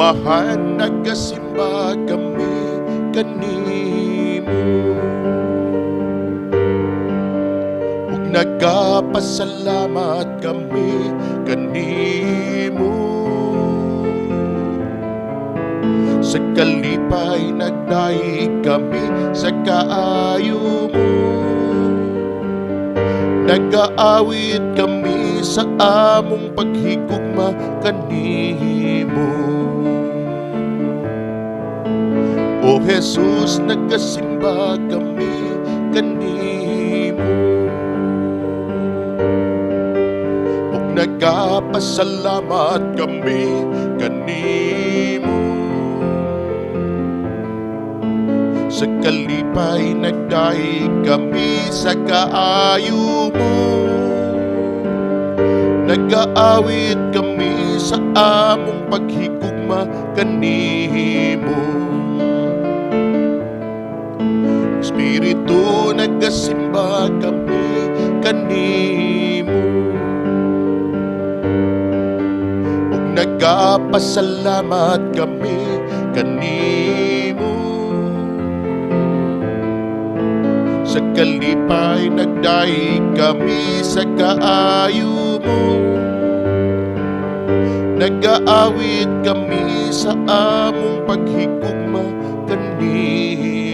Amahan Nagasimba kami kanimo, ug nagapasalamat kami kanimo. Sa kalipay nagdaig kami sa kaayo mo, nagaawit kami sa among paghigugma kanimo. O Jesus, nagasimba kami kanimo, ug nagapasalamat kami kanimo. Sa kalipay nagdaig kami sa kaayo mo, nagaawit kami sa among paghigugma kanimo. Espiritu, nagasimba kami kanimo, ug nagapasalamat kami kanimo. Sa kalipay nagdaig kami sa kaayo mo, nagaawit kami sa among paghigugma kanimo.